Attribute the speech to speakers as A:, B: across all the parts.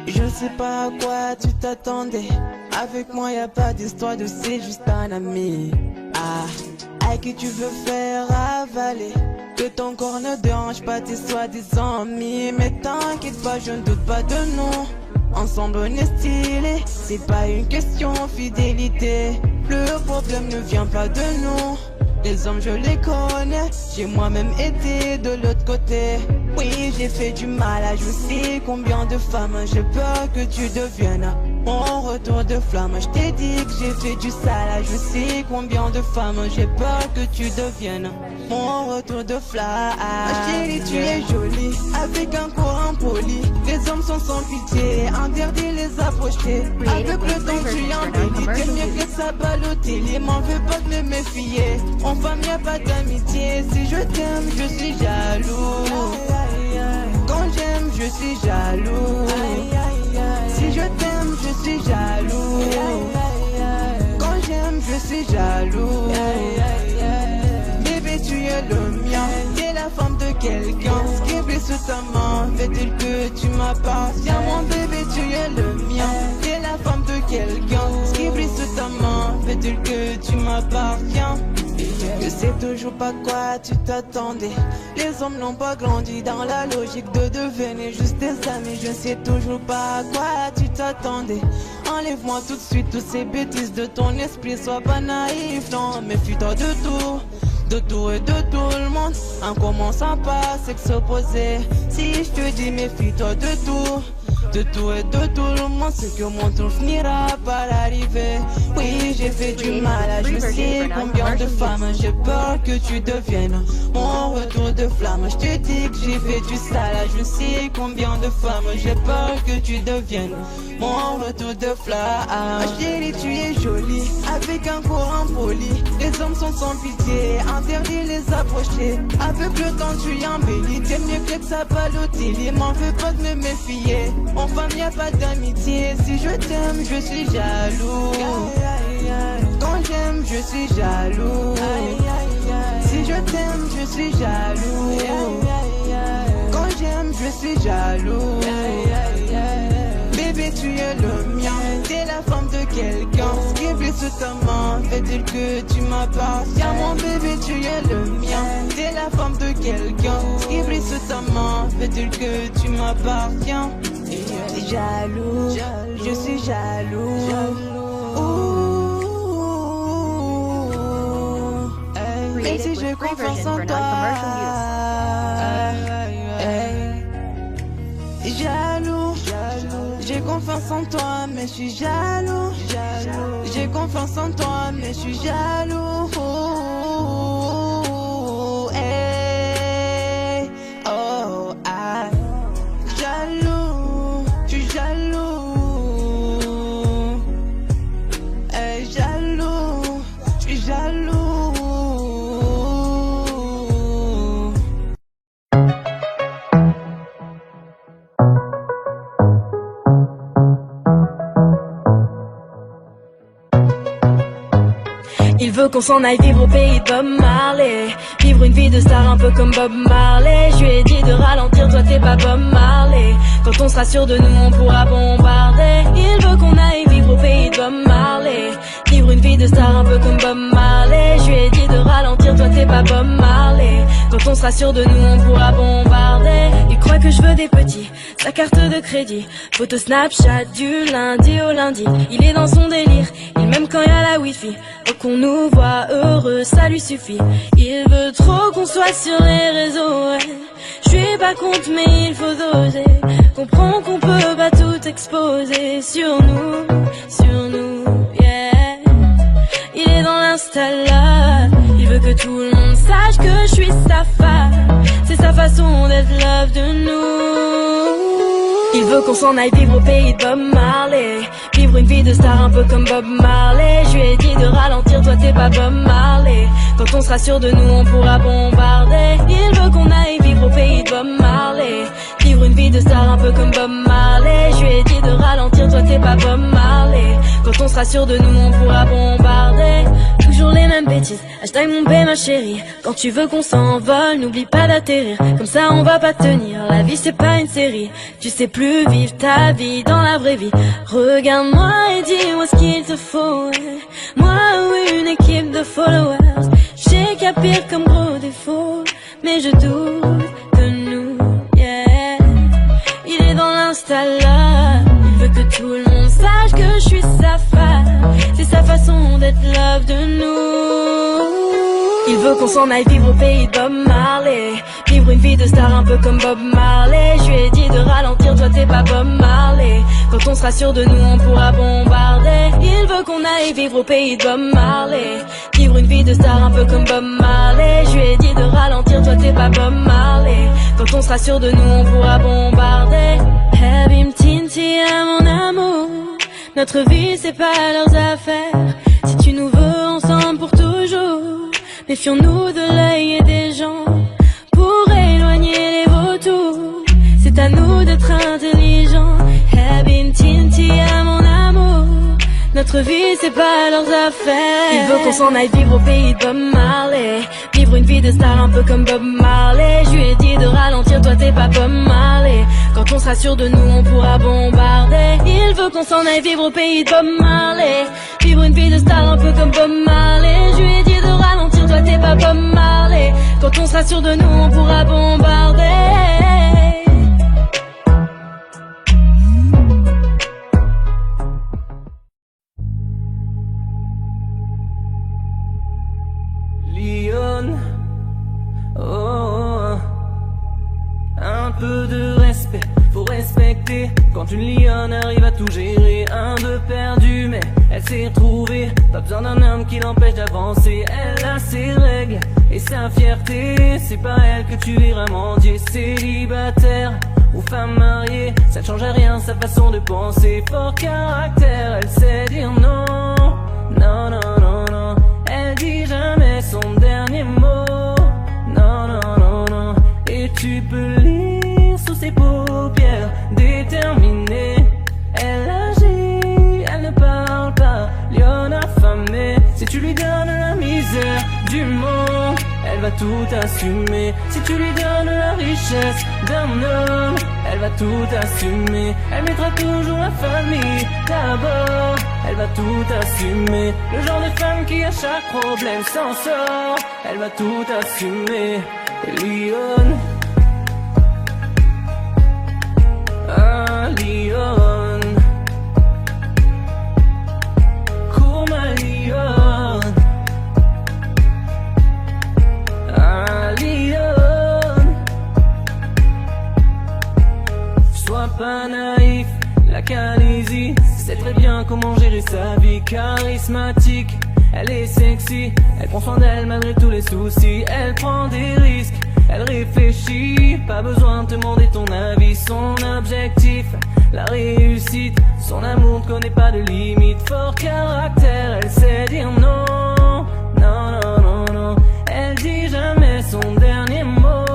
A: Je sais pas à quoi tu t'attendais. Avec moi y a pas d'histoire de c'est juste un ami. À qui tu veux faire avaler. Que ton corps ne dérange pas tes soi-disant amis. Mais t'inquiète pas, je ne doute pas de nous. Ensemble on est stylé. C'est pas une question fidélité. Le problème ne vient pas de nous. Les hommes je les connais. J'ai moi-même été de l'autre côté. Oui j'ai fait du mal à je sais combien de femmes. J'ai peur que tu deviennes mon retour de flamme. Je t'ai dit que j'ai fait du sale. Je sais combien de femmes. J'ai peur que tu deviennes mon retour de flamme. Chérie tu es jolie avec un corps impoli. Les hommes sont sans pitié. Interdit les approcher. Avec le temps tu embellis. T'es mieux que ça Balotelli. M'en veux pas de me méfier. En femme y'a pas d'amitié. Si je t'aime je suis jaloux. Quand j'aime je suis jaloux. Si je t'aime je suis jaloux. Quand j'aime je suis jaloux. Bébé tu es le mien. T'es la femme de quelqu'un. Ce qui brille sous ta main fait-il que tu m'appartiens. Mon bébé tu es le mien. T'es la femme de quelqu'un. Ce qui brille sous ta main fait-il que tu m'appartiens. Je sais toujours pas quoi tu t'attendais. Les hommes n'ont pas grandi dans la logique de devenir juste des amis. Je sais toujours pas à quoi tu t'attendais. Enlève-moi tout de suite toutes ces bêtises de ton esprit. Sois pas naïf, non, méfie-toi de tout. De tout et de tout le monde. En commençant par s'opposer. Si je te dis méfie-toi de tout. De tout et de tout le monde, c'est que mon tour finira par arriver. Oui, j'ai fait du mal à je sais combien de femmes. J'ai peur que tu deviennes mon retour de flamme. Je te dis que j'ai fait du sale, je sais combien de femmes. J'ai peur que tu deviennes mon retour de flamme. Chérie, tu es jolie, avec un corps impoli. Les hommes sont sans pitié, interdit les approcher. Avec le temps tu embellis, t'es mieux que ça Balotelli. M'en veux pas de me méfier. En femme y'a pas d'amitié. Si je t'aime je suis jaloux. Quand j'aime je suis jaloux. Si je t'aime je suis jaloux. Quand j'aime je suis jaloux. Bébé tu es le mien. T'es la femme de quelqu'un. Ce qui brille sous ta main fait-il que tu m'appartiens. Mon bébé tu es le mien. T'es la femme de quelqu'un. Ce qui brille sous ta main fait-il que tu m'appartiens. Jaloux, je suis jaloux. Même si j'ai confiance en toi. Jaloux, j'ai confiance en toi, mais je suis jaloux. J'ai confiance en toi, mais je suis jaloux.
B: Il veut qu'on s'en aille vivre au pays de Bob Marley. Vivre une vie de star un peu comme Bob Marley. Je lui ai dit de ralentir, toi t'es pas Bob Marley. Quand on sera sûr de nous on pourra bombarder. Il veut qu'on aille vivre au pays de Bob Marley. Vivre une vie de star un peu comme Bob Marley. Je lui ai dit de ralentir, toi t'es pas Bob Marley. Quand on sera sûr de nous on pourra bombarder. Il croit que je veux des petits, sa carte de crédit. Photo Snapchat du lundi au lundi. Il est dans son délire, il m'aime quand y a la wifi. Faut qu'on nous voit heureux, ça lui suffit. Il veut trop qu'on soit sur les réseaux, ouais. Je suis pas contre mais il faut doser. Comprends qu'on peut pas tout exposer sur nous, yeah. Il est dans l'installa. Il veut que tout le monde sache que je suis sa femme. C'est sa façon d'être love de nous. Il veut qu'on s'en aille vivre au pays de Bob Marley. Vivre une vie de star un peu comme Bob Marley. Je lui ai dit de ralentir, toi t'es pas Bob Marley. Quand on sera sûr de nous on pourra bombarder. Il veut qu'on aille vivre au pays de Bob Marley. Vivre une vie de star un peu comme Bob Marley. Je lui ai dit de ralentir, toi t'es pas Bob Marley. Quand on sera sera sûr de nous, on pourra bombarder. Toujours les mêmes bêtises, hashtag mon bé ma chérie. Quand tu veux qu'on s'envole, n'oublie pas d'atterrir. Comme ça on va pas tenir, la vie c'est pas une série. Tu sais plus vivre ta vie dans la vraie vie. Regarde-moi et dis-moi ce qu'il te faut. Moi ou une équipe de followers. J'ai qu'à pire comme gros défaut, mais je doute de nous, yeah. Il est dans l'installeur, il veut que tout le monde sache que je suis sa femme. C'est sa façon d'être love de nous. Il veut qu'on s'en aille vivre au pays de Bob Marley. Vivre une vie de star un peu comme Bob Marley. Je lui ai dit de ralentir, toi t'es pas Bob Marley. Quand on sera sûr de nous, on pourra bombarder. Il veut qu'on aille vivre au pays de Bob Marley. Vivre une vie de star un peu comme Bob Marley. Je lui ai dit de ralentir, toi t'es pas Bob Marley. Quand on sera sûr de nous, on pourra bombarder. Habim Tinti à mon amour. Notre vie c'est pas leurs affaires. Si tu nous veux ensemble pour toujours, méfions-nous de l'œil et des gens. Pour éloigner les vautours, c'est à nous d'être intelligents. Habim Tinti à mon amour. Notre vie c'est pas leurs affaires. Il veut qu'on s'en aille vivre au pays de Bob Marley. Vivre une vie de star un peu comme Bob Marley. Je lui ai dit de ralentir, toi t'es pas Bob Marley. Quand on sera sûr de nous, on pourra bombarder. Il veut qu'on s'en aille vivre au pays de Bob Marley. Vivre une vie de star un peu comme Bob Marley. Je lui ai dit de ralentir, toi t'es pas Bob Marley. Quand on sera sûr de nous, on pourra bombarder.
C: Lyon, oh, un peu de respect, faut respecter. Quand une lionne arrive à tout gérer, un de perdu, mais elle s'est retrouvée. Pas besoin d'un homme qui l'empêche d'avancer. Elle a ses règles et sa fierté. C'est pas elle que tu verras mendier. Célibataire ou femme mariée, ça ne change à rien sa façon de penser. Fort caractère, elle sait dire non, non, non, non, non. Elle dit jamais son dernier mot. Non, non, non, non. Et tu peux lire sous ses paupières déterminée. Elle agit, elle ne parle pas. Lionne affamée. Si tu lui donnes la misère du monde, elle va tout assumer. Si tu lui donnes la richesse d'un homme, elle va tout assumer. Elle mettra toujours la famille d'abord. Elle va tout assumer. Le genre de femme qui à chaque problème s'en sort. Elle va tout assumer. Lyon, ah Lyon, cours ma Lyon, ah Lyon. Sois pas naïf, la Calaisie sait très bien comment gérer sa vie. Charismatique, elle est sexy, elle prend soin d'elle malgré tous les soucis. Elle prend des risques, elle réfléchit, pas besoin de te demander ton avis. Son objectif, la réussite, son amour ne connaît pas de limite. Fort caractère, elle sait dire non, non, non, non, non. Elle dit jamais son dernier mot,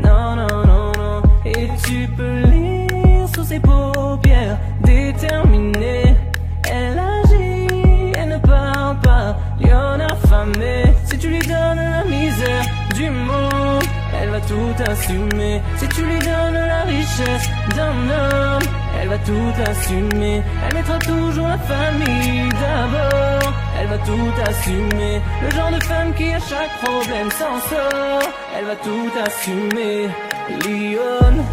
C: non, non, non, non. Et tu peux lire sous ses paupières déterminée. Elle agit, elle ne parle pas. Lionne affamée. Si tu lui donnes la misère du monde, elle va tout assumer. Si tu lui donnes la richesse d'un homme, elle va tout assumer. Elle mettra toujours la famille d'abord. Elle va tout assumer. Le genre de femme qui à chaque problème s'en sort. Elle va tout assumer. Lyon,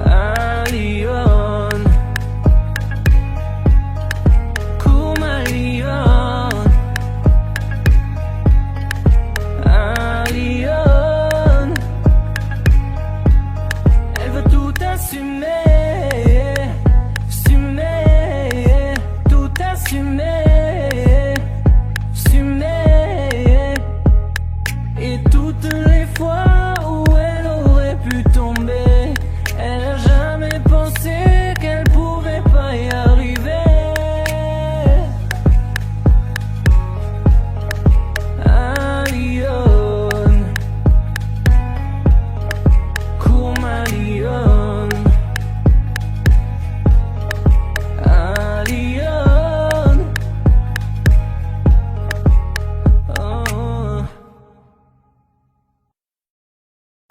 C: ah Lyon, cours ma Lyon, ah Lyon. Elle veut tout assumer, assumer, tout assumer, assumer. Et toutes les fois où elle aurait pu tomber, elle a jamais pensé qu'elle pouvait pas y arriver. Ah Lyon, cours ma Lyon,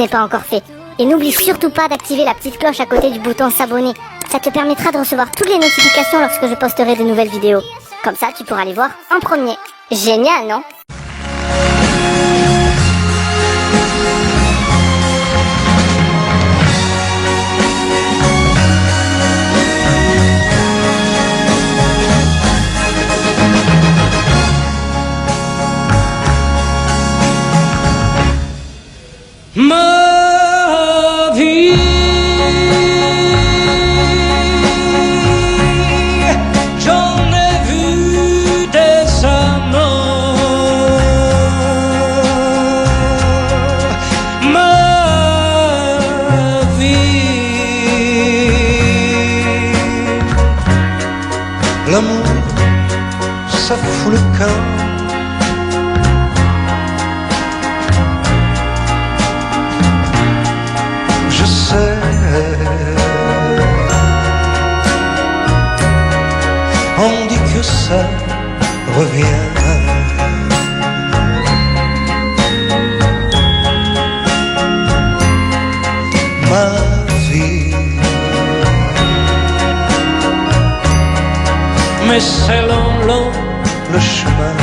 D: n'est pas encore fait. Et n'oublie surtout pas d'activer la petite cloche à côté du bouton s'abonner. Ça te permettra de recevoir toutes les notifications lorsque je posterai de nouvelles vidéos. Comme ça, tu pourras les voir en premier. Génial, non ?
C: Ma vie, j'en ai vu des amants. Ma vie,
E: l'amour, ça fout le camp. On dit que ça revient. Ma vie,
C: mais c'est long
E: le chemin.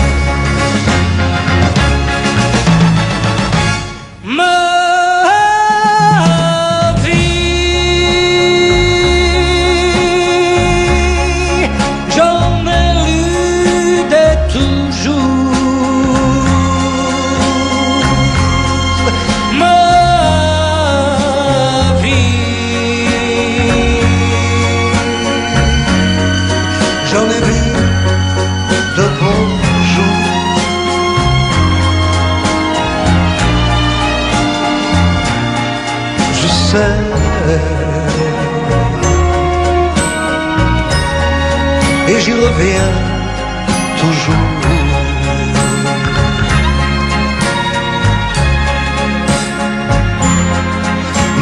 E: J'en ai vu de beaux jours. Je sais, et j'y reviens toujours.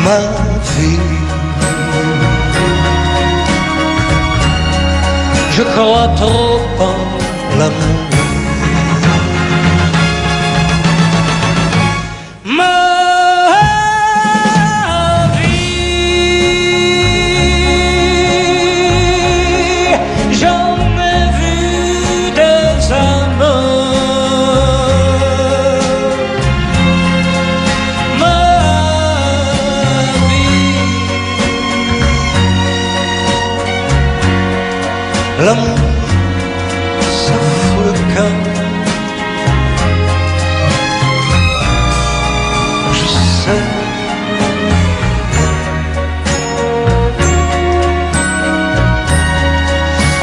E: Ma vie, je crois trop en l'amour.
C: Ma vie, j'en ai vu des amants. Ma vie,
E: l'amour, ça fout le camp. Je sais,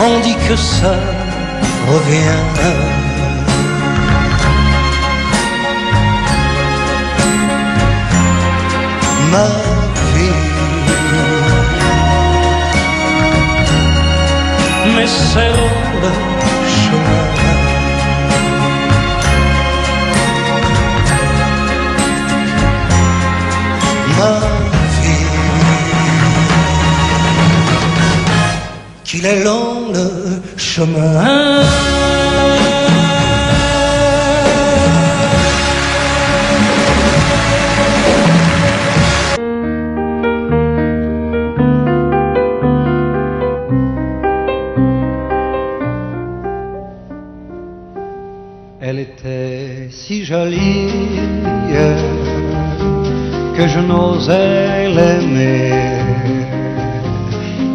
E: on dit que ça revient. Ma vie,
C: mais c'est
E: le chemin. Ma vie, qu'il est long le chemin.
F: Elle était si jolie que je n'osais l'aimer.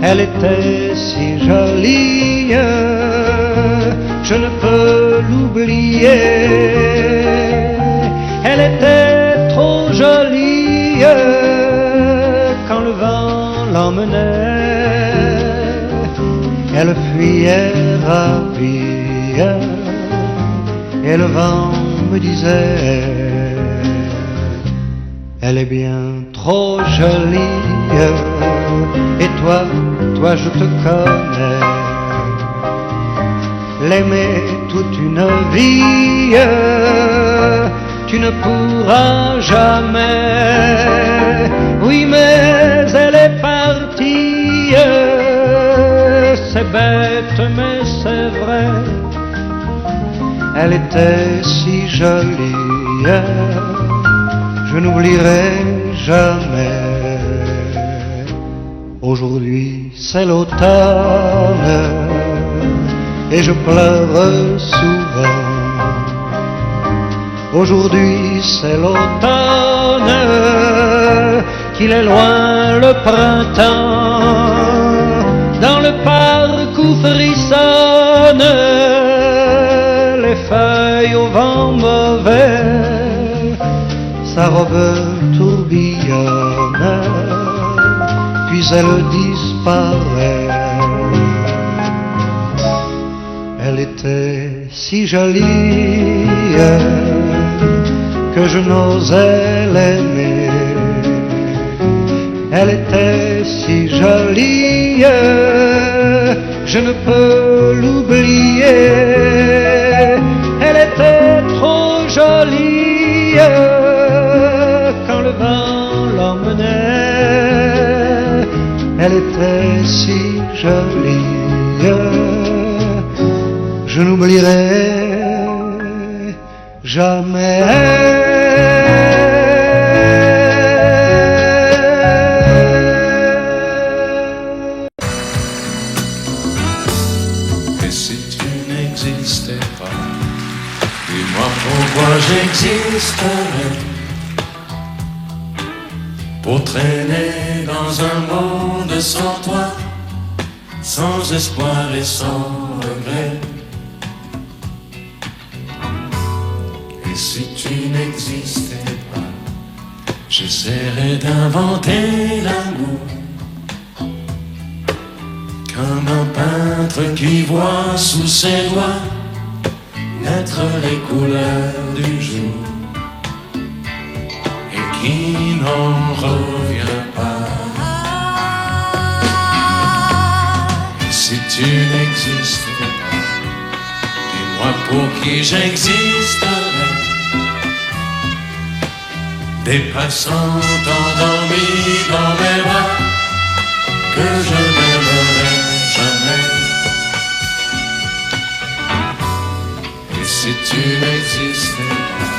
F: Elle était si jolie, je ne peux l'oublier. Elle était trop jolie quand le vent l'emmenait. Elle fuyait ravie et le vent me disait: elle est bien trop jolie, et toi je te connais. L'aimer toute une vie, tu ne pourras jamais. Oui, mais elle est partie, c'est bête mais c'est vrai. Elle était si jolie, je n'oublierai
E: jamais. Aujourd'hui c'est l'automne et je pleure souvent. Aujourd'hui c'est l'automne, qu'il est loin le printemps. Dans le parc où frissonnent les feuilles au vent mauvais, sa robe tourbillonne, puis elle disparaît. Elle était si jolie que je n'osais l'aimer. Elle était si jolie, je ne peux l'oublier. Elle était trop jolie quand le vent l'emmenait. Elle était si jolie, je n'oublierai jamais.
G: Pourquoi j'existerais pour traîner dans un monde sans toi, sans espoir et sans regret? Et si tu n'existais pas, j'essaierais d'inventer l'amour comme un peintre qui voit sous ses doigts naître les couleurs du jour et qui n'en revient pas. Et si tu n'existais pas, dis-moi pour qui j'existerais. Des passants endormis dans mes bras que je n'aimerais jamais. Si tu n'existais pas,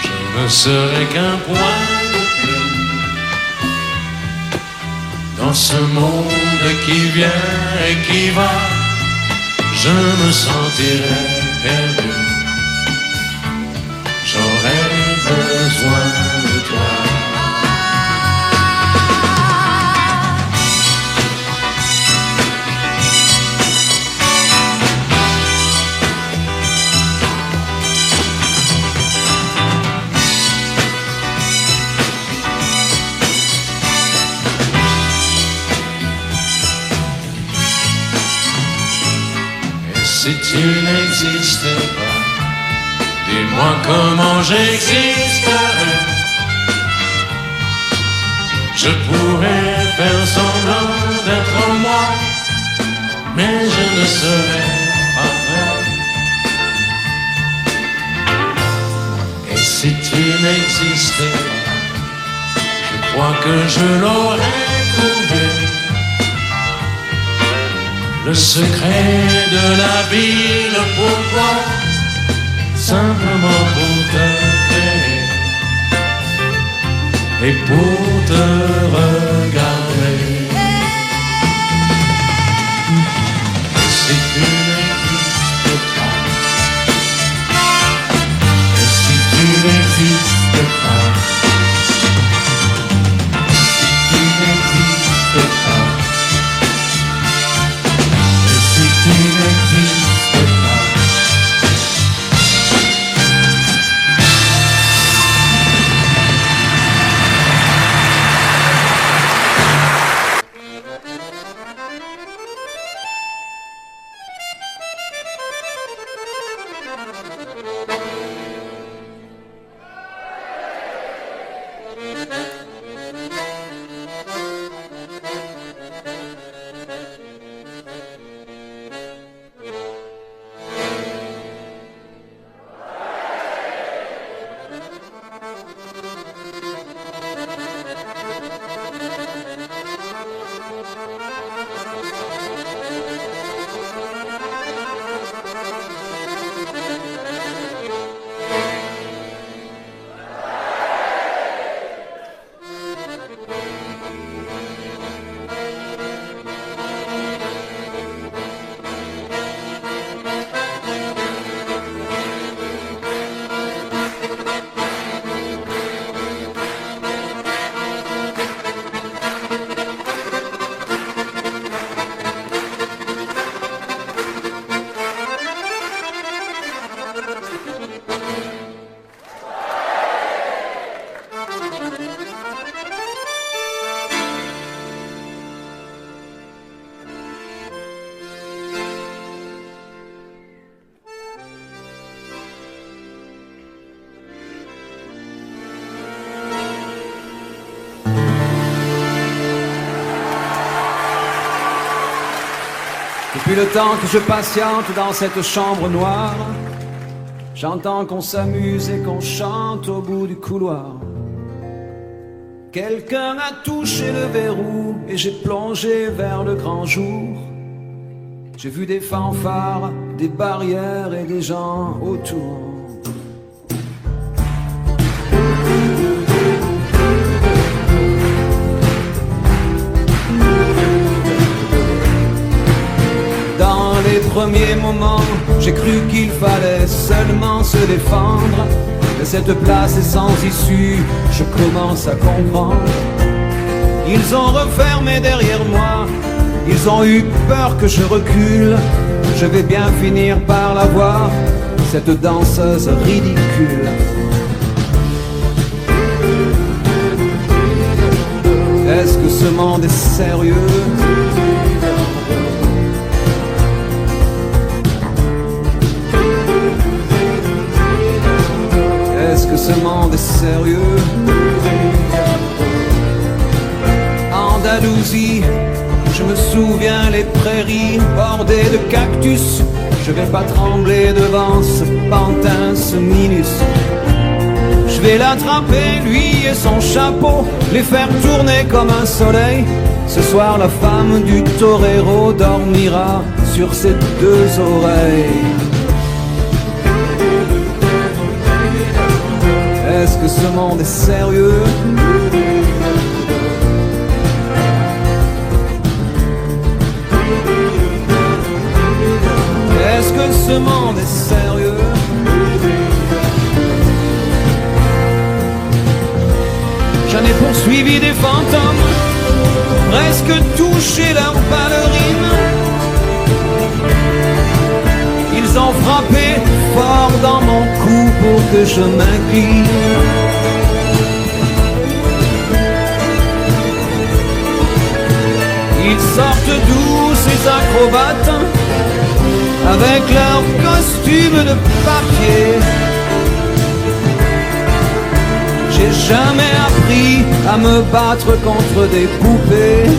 G: je ne serais qu'un point de plus dans ce monde qui vient et qui va. Je me sentirais perdu. J'aurais besoin de toi. Si tu n'existais pas, dis-moi comment j'existerais. Je pourrais faire semblant d'être moi, mais je ne serais pas vrai. Et si tu n'existais pas, je crois que je l'aurais trouvé. Le secret de la vie, le pourquoi, simplement pour te créer et pour te regarder. Et si tu n'existes pas, et si tu n'existes pas, si tu n'existes pas, tu n'existes pas.
H: Depuis le temps que je patiente dans cette chambre noire, j'entends qu'on s'amuse et qu'on chante au bout du couloir. Quelqu'un a touché le verrou et j'ai plongé vers le grand jour. J'ai vu des fanfares, des barrières et des gens autour. Dans les premiers moments, j'ai cru qu'il fallait seulement se défendre. Mais cette place est sans issue, je commence à comprendre. Ils ont refermé derrière moi, ils ont eu peur que je recule. Je vais bien finir par la voir, cette danseuse ridicule. Est-ce que ce monde est sérieux? Est-ce que ce monde est sérieux? Andalousie, je me souviens les prairies bordées de cactus. Je vais pas trembler devant ce pantin, ce minus. Je vais l'attraper, lui et son chapeau, les faire tourner comme un soleil. Ce soir la femme du torero dormira sur ses deux oreilles. Est-ce que ce monde est sérieux? Est-ce que ce monde est sérieux? J'en ai poursuivi des fantômes, presque touché leurs ballerines. Ils ont frappé fort dans mon cou pour que je m'incline. Ils sortent d'où ces acrobates, avec leurs costumes de papier. J'ai jamais appris à me battre contre des poupées.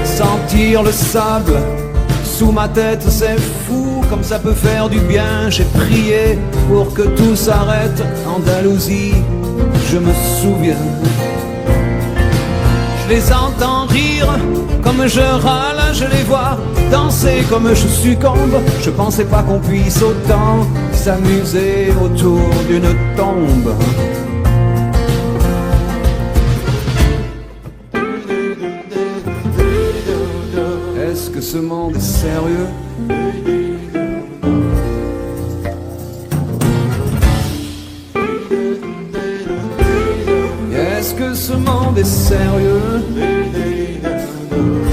H: Sentir le sable sous ma tête, c'est fou, comme ça peut faire du bien. J'ai prié pour que tout s'arrête. Andalousie, je me souviens. Je les entends rire comme je râle, je les vois danser comme je succombe. Je pensais pas qu'on puisse autant s'amuser autour d'une tombe. Est-ce que ce monde est sérieux? Est-ce que ce monde est sérieux?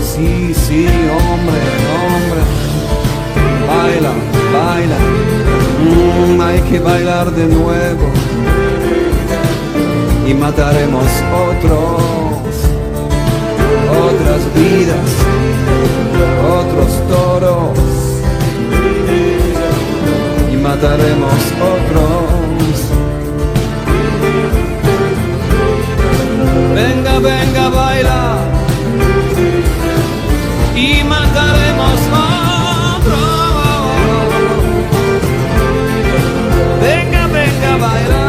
H: Si, si, hombre, hombre. Baila, baila. Hay que bailar de nuevo. Y mataremos otras vidas, otros toros. Y mataremos otros. Venga, venga, baila. Y mataremos otros. Venga, venga, baila.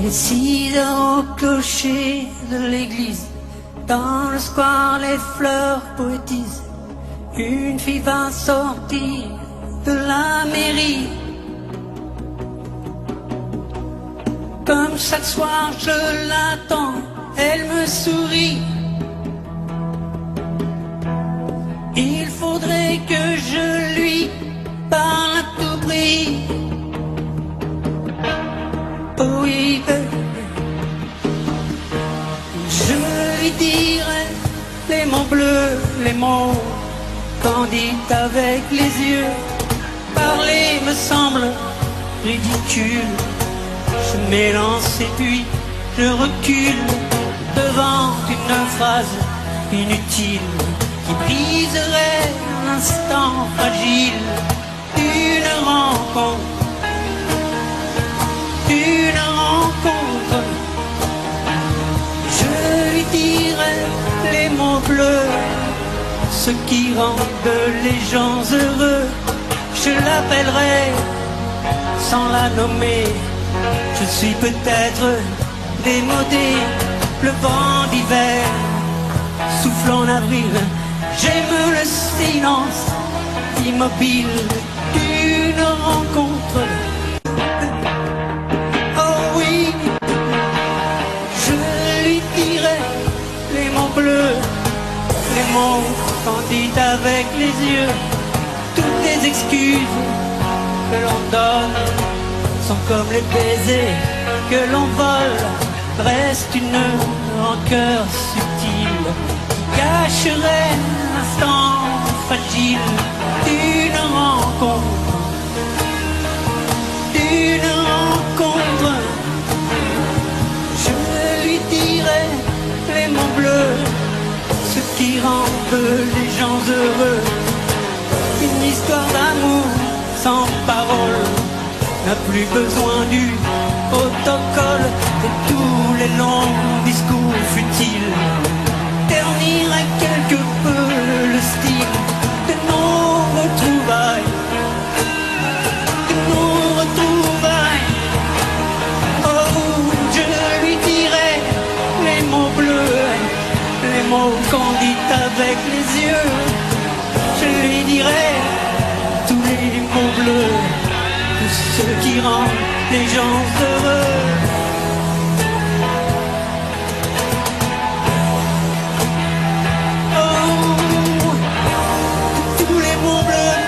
I: Les 6 heures au clocher de l'église, dans le square les fleurs poétisent. Une fille va sortir de la mairie. Comme chaque soir je l'attends, elle me sourit. Il faudrait que je lui parle à tout prix. Oh oui, je lui dirai les mots bleus, les mots candides avec les yeux. Parler me semble ridicule. Je m'élance et puis je recule devant une phrase inutile qui briserait un instant fragile. Une rencontre, une rencontre. Je lui dirai les mots bleus, ce qui rendent les gens heureux. Je l'appellerai sans la nommer. Je suis peut-être démodé, le vent d'hiver souffle en avril. J'aime le silence immobile d'une rencontre. Oh oui, je lui dirai les mots bleus, les mots candides avec les yeux. Toutes les excuses que l'on donne sont comme les baisers que l'on vole. Reste une rancœur subtile qui cacherait l'instant fragile d'une rencontre, d'une rencontre. Je lui dirai les mots bleus, ce qui rendent les gens heureux. Une histoire d'amour sans parole n'a plus besoin du protocole et tous les longs discours futiles terniraient quelque peu le style de nos retrouvailles, de nos retrouvailles. Oh, je lui dirai les mots bleus, les mots candides avec les yeux. Je lui dirai tous les mots bleus, ce qui rend les gens heureux. Oh, tous les mots bleus,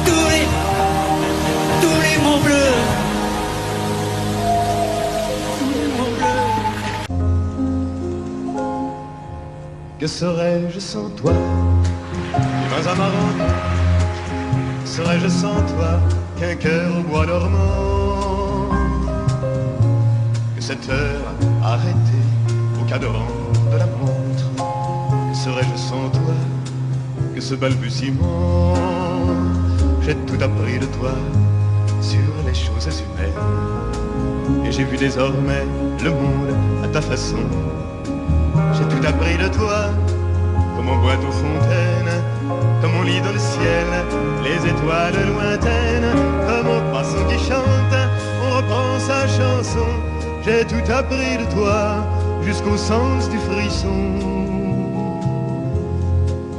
I: tous les mots bleus, tous les mots bleus.
J: Que serais-je sans toi? Vivant à ma rencontre, serais-je sans toi qu'un cœur au bois dormant? Que cette heure arrêtée au cadran de la montre, que serais-je sans toi que ce balbutiement? J'ai tout appris de toi sur les choses humaines, et j'ai vu désormais le monde à ta façon. J'ai tout appris de toi, comme on boit aux fontaines, comme on lit dans le ciel les étoiles lointaines, comme au poisson qui chante, on reprend sa chanson. J'ai tout appris de toi, jusqu'au sens du frisson.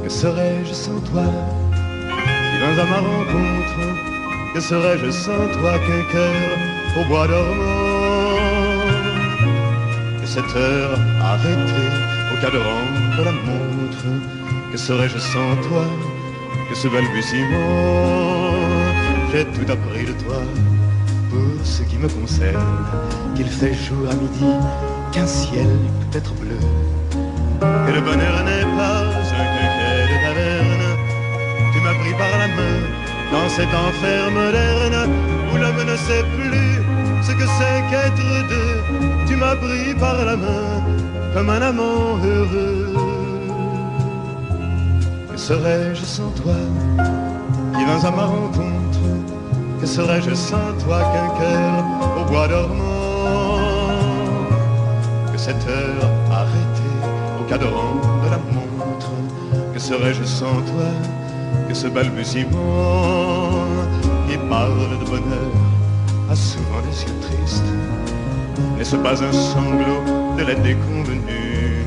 J: Que serais-je sans toi? Vivant à ma rencontre, que serais-je sans toi qu'un cœur au bois dormant? Que cette heure arrêtée au cadran de la montre, que serais-je sans toi que ce balbutiement? J'ai tout appris de toi pour ce qui me concerne, qu'il fait jour à midi, qu'un ciel peut être bleu, que le bonheur n'est pas un quinquet de taverne. Tu m'as pris par la main dans cet enfer moderne où l'homme ne sait plus ce que c'est qu'être deux. Tu m'as pris par la main comme un amant heureux. Que serais-je sans toi, vivant à ma rencontre? Que serais-je sans toi qu'un cœur au bois dormant? Que cette heure arrêtée au cadran de la montre, que serais-je sans toi que ce balbutiement qui parle de bonheur a souvent des yeux tristes. N'est-ce pas un sanglot de la déconvenue?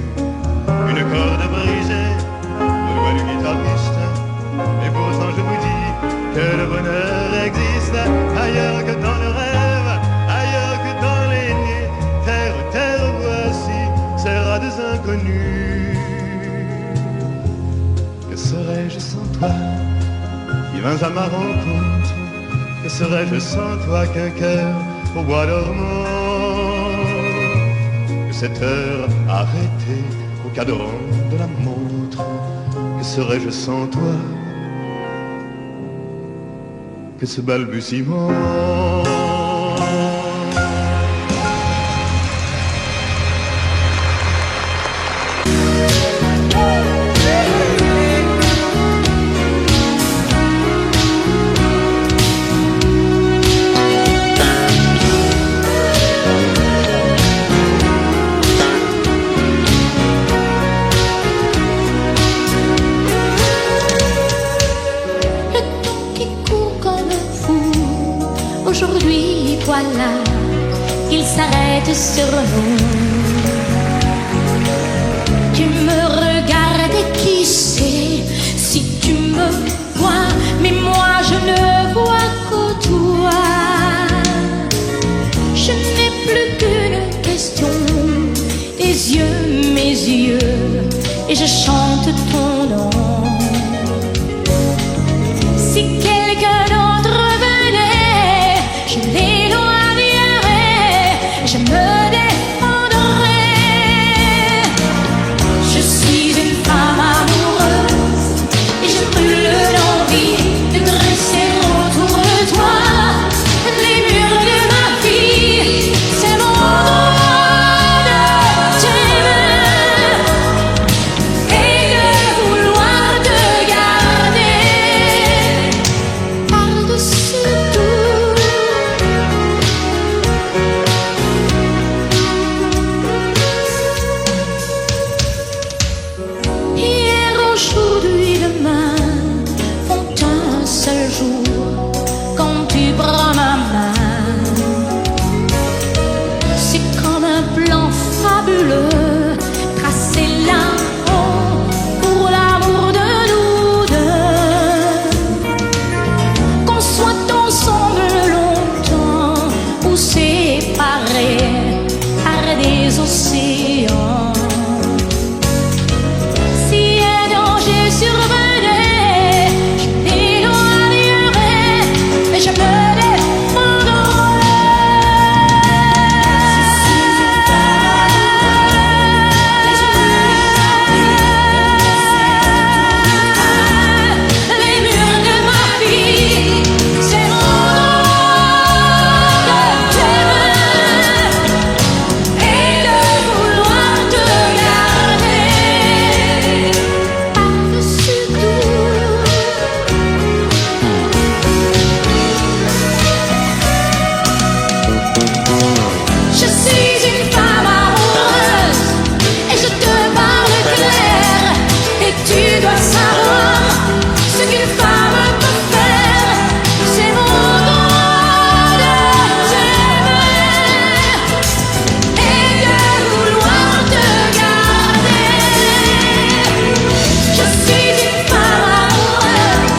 J: Une corde brisée au doigt du guitariste. Et pourtant je vous dis que le bonheur existe ailleurs que dans le rêve, ailleurs que dans les nuits. Terre, terre, voici ces rats inconnus. Que serais-je sans toi qui vins à ma rencontre? Que serais-je sans toi qu'un cœur au bois dormant? Que cette heure arrêtée au cadran de la montre? Que serais-je sans toi que ce balbutiement?
K: Aujourd'hui, voilà, il s'arrête sur nous. Tu me regardes et qui sait si tu me vois, mais moi je ne vois que toi. Je n'ai plus qu'une question, tes yeux, mes yeux, et je chante ton nom. Si quelqu'un d'autre venait, je l'éloignerais, je me défendrais. Je suis une femme amoureuse et je brûle d'envie de dresser autour de toi les murs de ma vie. C'est mon droit de t'aimer et de vouloir te garder par-dessus tout. Hier, aujourd'hui, demain font un seul jour quand tu prends ma main. C'est comme un plan fabuleux tracé là-haut pour l'amour de nous deux. Qu'on soit ensemble longtemps ou séparés par des océans. Si un danger survenait, je l'éloignerais, mais je me défendrais. Les murs de ma vie, c'est mon droit de t'aimer et de vouloir te garder par-dessus tout. Je suis une femme amoureuse et je te parle clair. Et tu dois savoir ce qu'une femme peut faire. C'est mon droit de t'aimer et de vouloir te garder. Je suis une femme amoureuse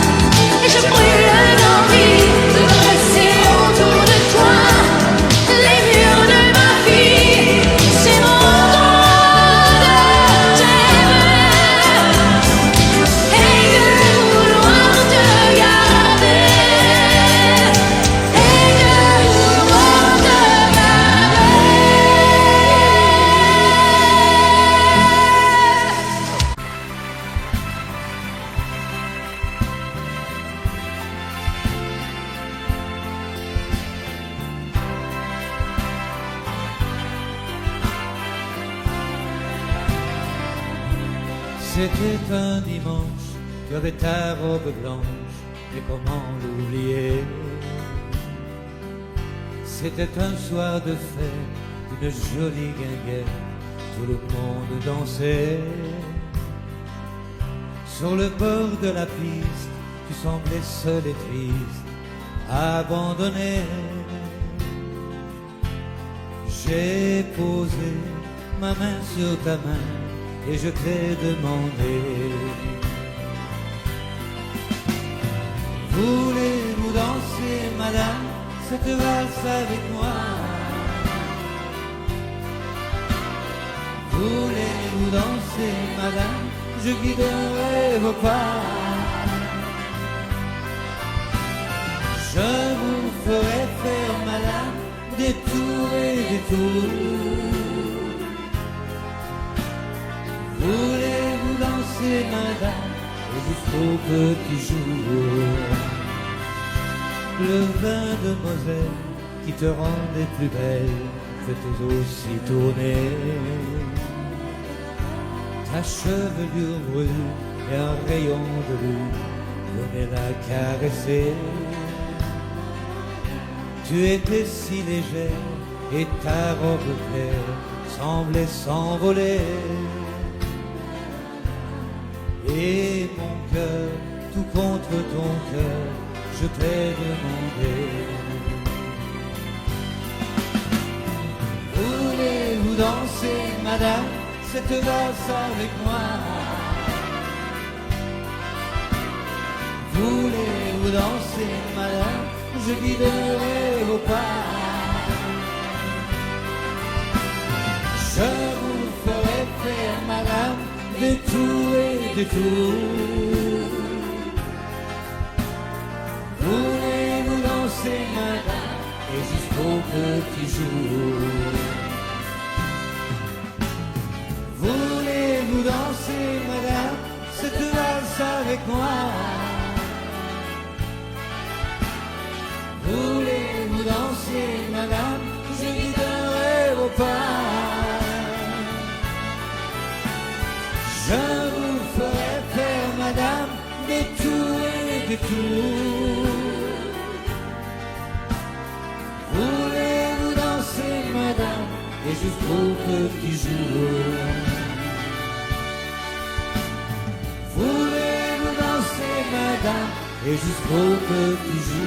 K: et je brûle d'envie de dresser autour de toi les murs de ma vie. C'est mon droit de t'aimer et de vouloir te garder et de vouloir te
L: C'était un dimanche, tu avais ta robe blanche, et comment l'oublier? C'était un soir de fête, une jolie guinguette, tout le monde dansait. Sur le bord de la piste, tu semblais seul et triste, abandonné. J'ai posé ma main sur ta main et je t'ai demandé: voulez-vous danser, madame, cette valse avec moi? Voulez-vous danser, madame, je guiderai vos pas. Je vous ferai faire, madame, des tours et des tours. Voulez-vous danser, madame, jusqu'au petit jour? Le vin de Moselle qui te rendait plus belle, faisait aussi tourner. Ta chevelure brune et un rayon de lune venait la caresser. Tu étais si légère et ta robe claire semblait s'envoler. Et mon cœur, tout contre ton cœur, je t'ai demandé: voulez-vous danser, madame, cette valse avec moi? Voulez-vous danser, madame, je guiderai vos pas. Je vous ferai faire, madame, des tours et des tours. Voulez-vous danser, madame, et jusqu'au petit jour? Voulez-vous danser, madame, cette valse avec moi? Voulez-vous danser, madame, je guiderai vos pas. Je vous ferai faire, madame, des tours et des tours. Voulez-vous danser, madame, et jusqu'au petit jour? Voulez-vous danser, madame, et jusqu'au petit jour?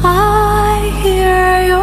K: I hear your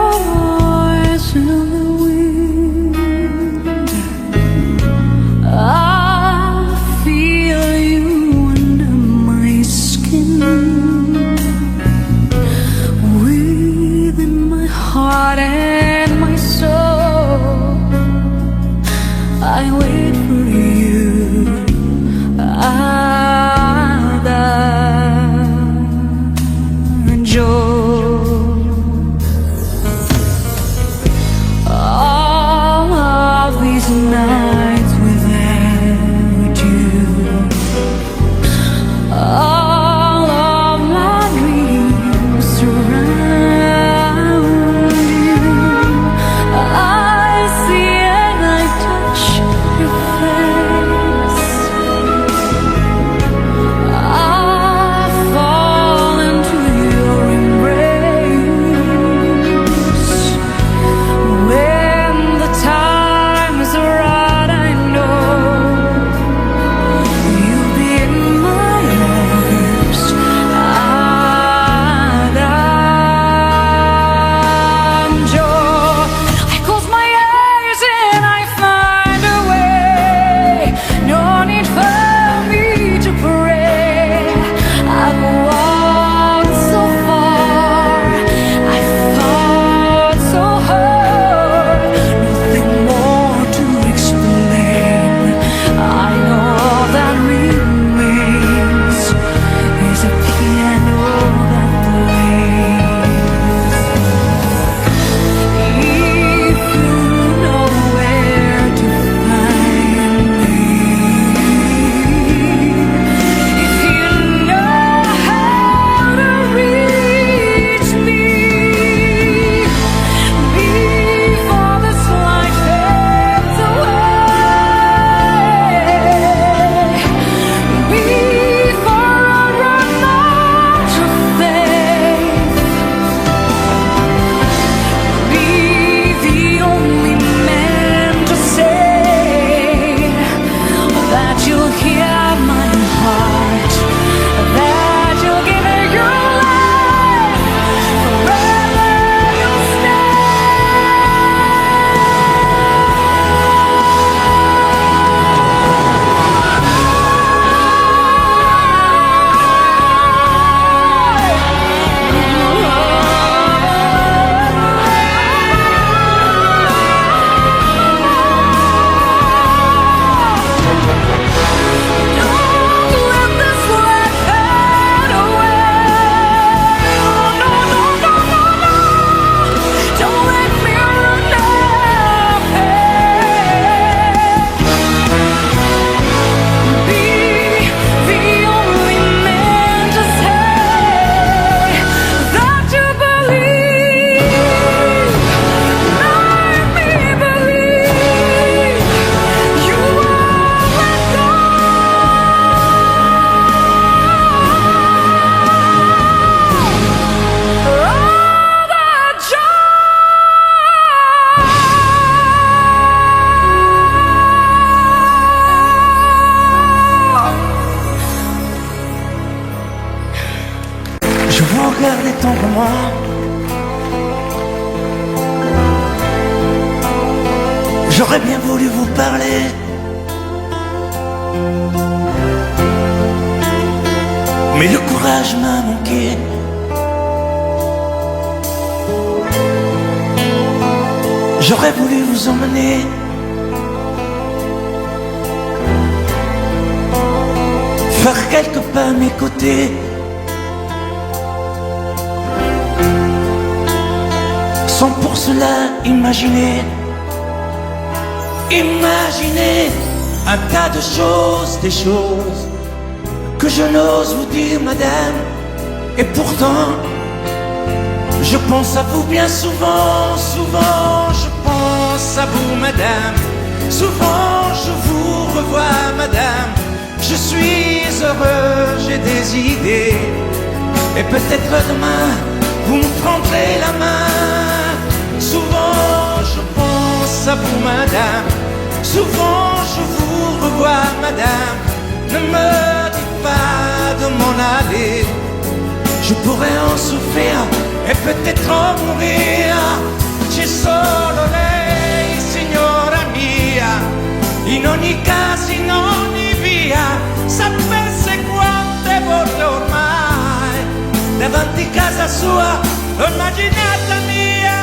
M: moment. J'aurais bien voulu vous parler, mais le courage m'a manqué. J'aurais voulu vous emmener faire quelques pas à mes côtés, sans pour cela imaginer un tas de choses, des choses que je n'ose vous dire, madame. Et pourtant, je pense à vous bien souvent, souvent je pense à vous, madame. Souvent je vous revois, madame. Je suis heureux, j'ai des idées, et peut-être demain vous me prendrez la main. Souvent je pense à vous, madame. Souvent je vous revois, madame. Ne me dites pas de m'en aller, je pourrais en souffrir e peut-être en mourir. C'è solo lei, signora mia, in ogni caso, in ogni via. Sapesse quante volte ormai davanti casa sua l'ho immaginata mia.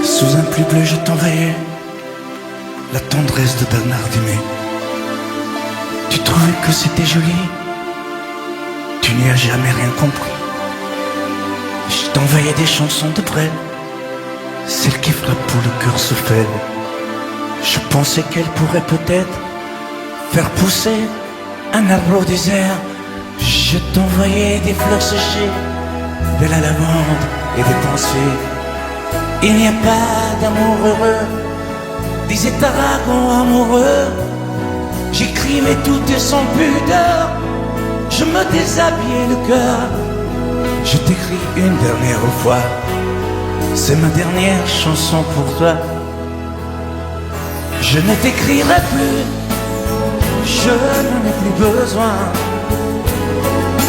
M: Sous un pluie bleu, je t'envoyais la tendresse de Bernard Dimet. Tu trouvais que c'était joli, tu n'y as jamais rien compris. Je t'envoyais des chansons de Brel, celles qui frappent où le cœur se fêle. Je pensais qu'elle pourrait peut-être faire pousser un arbre au désert. Je t'envoyais des fleurs séchées, de la lavande et des pensées. Il n'y a pas d'amour heureux, disait Aragon amoureux. J'écrivais tout et sans pudeur, je me déshabillais le cœur. Je t'écris une dernière fois, c'est ma dernière chanson pour toi. Je ne t'écrirai plus, je n'en ai plus besoin.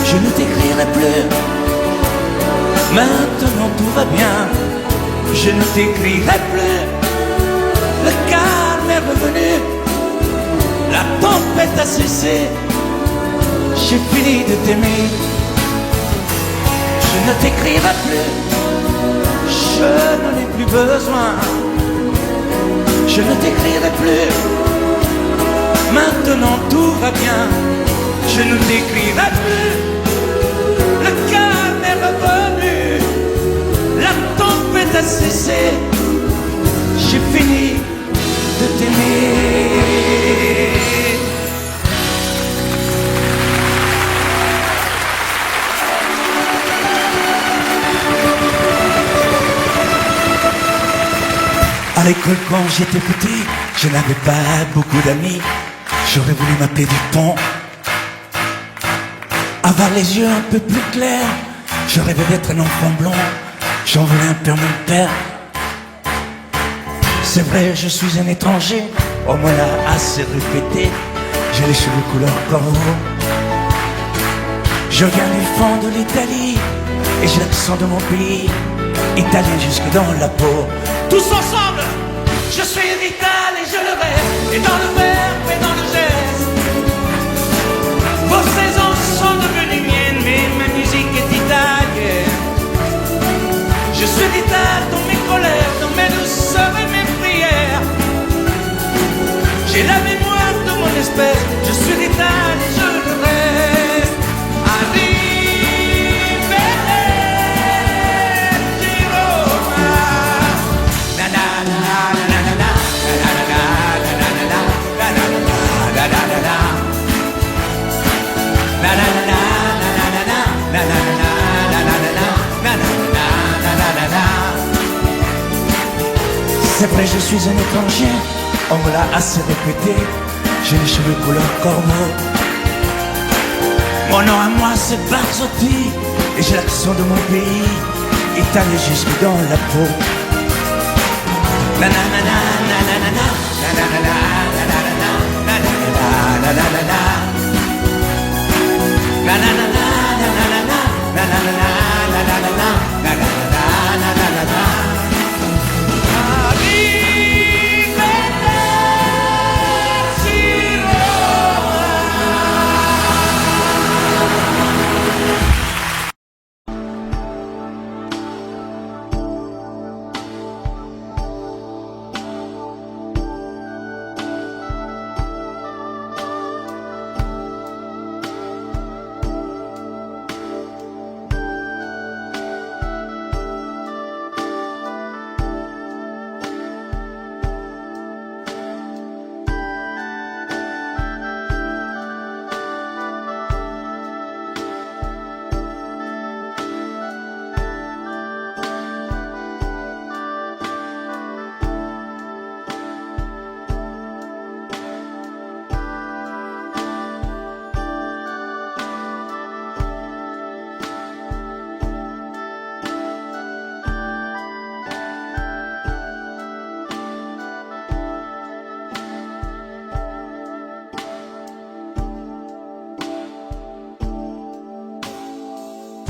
M: Je ne t'écrirai plus, maintenant tout va bien. Je ne t'écrirai plus, le calme est revenu, la tempête a cessé, j'ai fini de t'aimer. Je ne t'écrirai plus, je n'en ai plus besoin. Je ne t'écrirai plus, maintenant tout va bien. Je ne t'écrirai plus, le calme est revenu, la tempête a cessé, j'ai fini de t'aimer. À l'école quand j'étais petit, je n'avais pas beaucoup d'amis. J'aurais voulu m'appeler Dupont, avoir les yeux un peu plus clairs. Je rêvais d'être un enfant blond, j'en voulais un peu à mon père. C'est vrai, je suis un étranger, on me l'a assez répété. J'ai les cheveux couleur corbeau, je viens du fond de l'Italie et j'ai l'accent de mon pays, italien jusque dans la peau. Tous ensemble, je suis vital et je le rêve, et dans le verbe et dans le geste. Vos saisons sont devenues miennes, mais ma musique est italienne. Je suis vital dans mes colères, dans mes douceurs et mes prières. J'ai la mémoire de mon espèce, je suis vital et je le reste. C'est vrai, je suis un étranger, on me l'a assez répété. J'ai les cheveux couleur corbeau. Mon nom à moi c'est Barzotti, et j'ai l'accent de mon pays, italien jusque dans la peau. La la la la la la la la la la la la la la la la la la la. La la la la la la la la la la la la la la la la la la la la.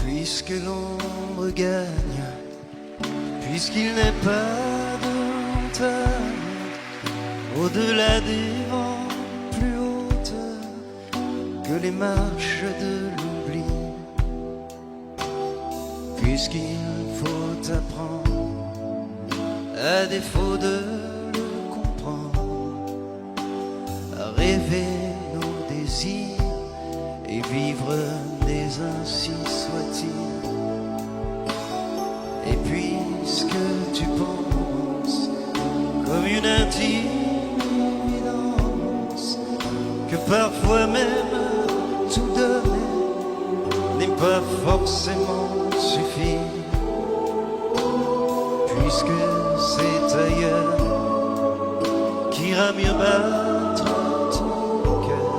E: Puisque l'ombre gagne, puisqu'il n'est pas de montagne au-delà des vents plus hautes que les marches de l'oubli, puisqu'il faut apprendre, à défaut de le comprendre, à rêver nos désirs et vivre des ainsi soit-il. Et puisque tu penses comme une intime évidence que parfois même tout donner n'est pas forcément suffire, puisque c'est ailleurs qu'ira mieux battre ton cœur,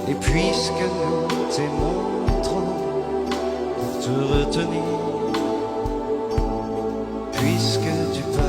E: et puisque nous t'aimons trop pour te retenir, puisque tu pars.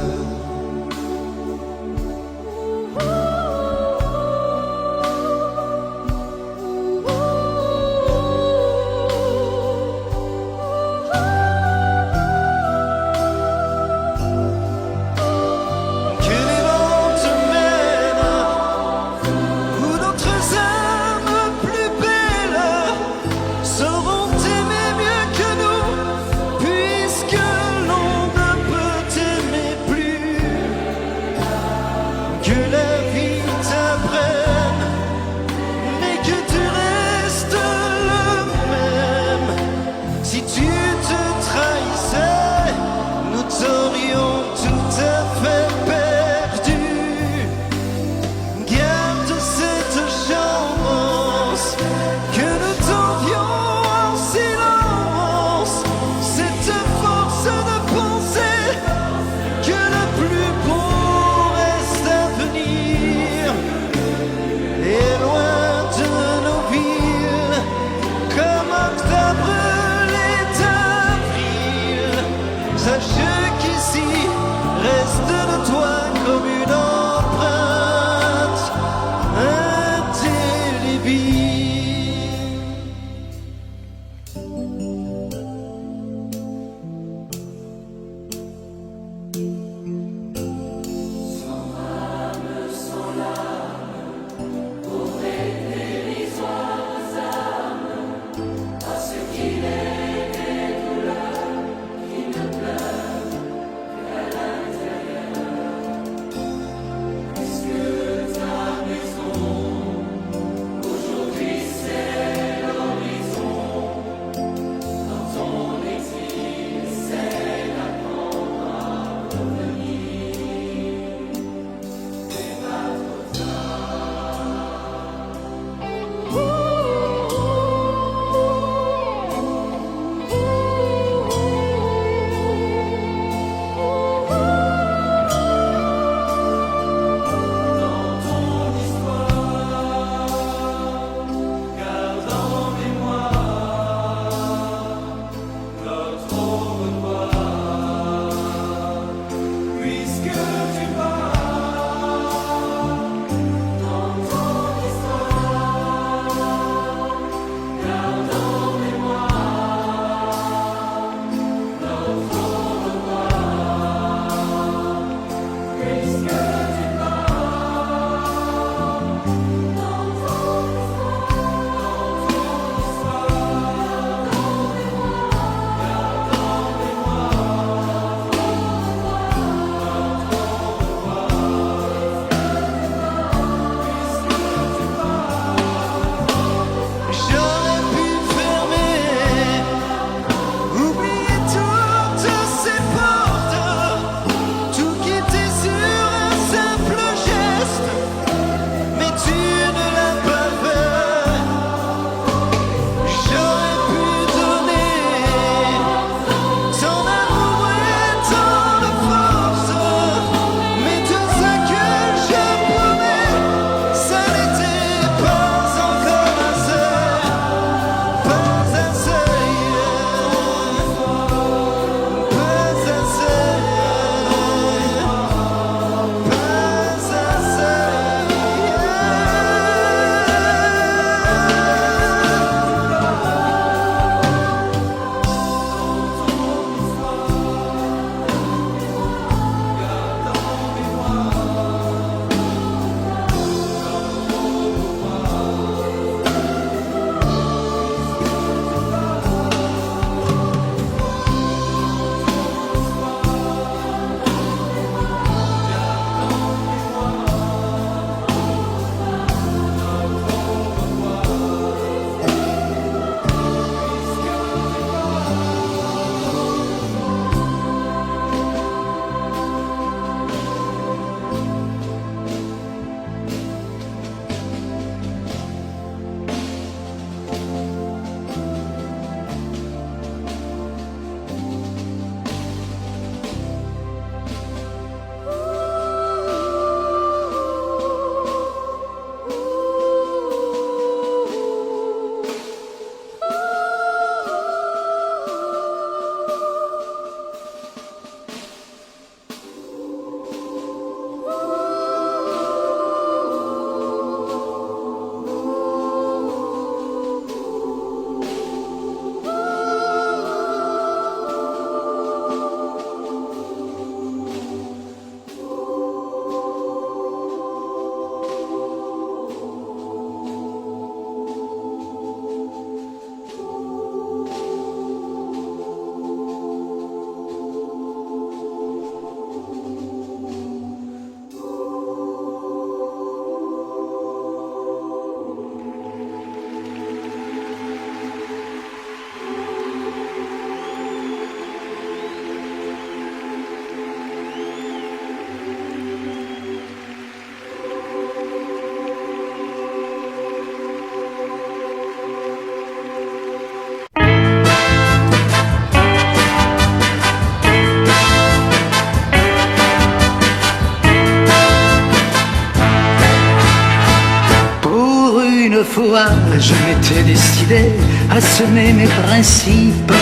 E: fois, je m'étais décidé à semer mes principes.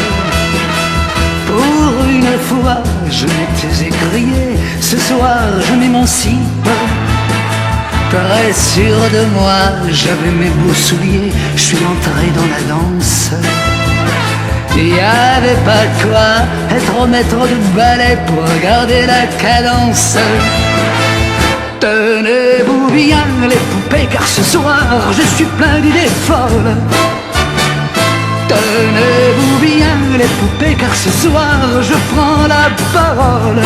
E: Pour une fois, je m'étais écrié, ce soir je m'émancipe. Très sûr de moi, j'avais mes beaux souliers, je suis entré dans la danse. Il y avait pas de quoi être maître de ballet pour garder la cadence. Tenez-vous bien les poupées car ce soir je suis plein d'idées folles. Tenez-vous bien les poupées car ce soir je prends la parole.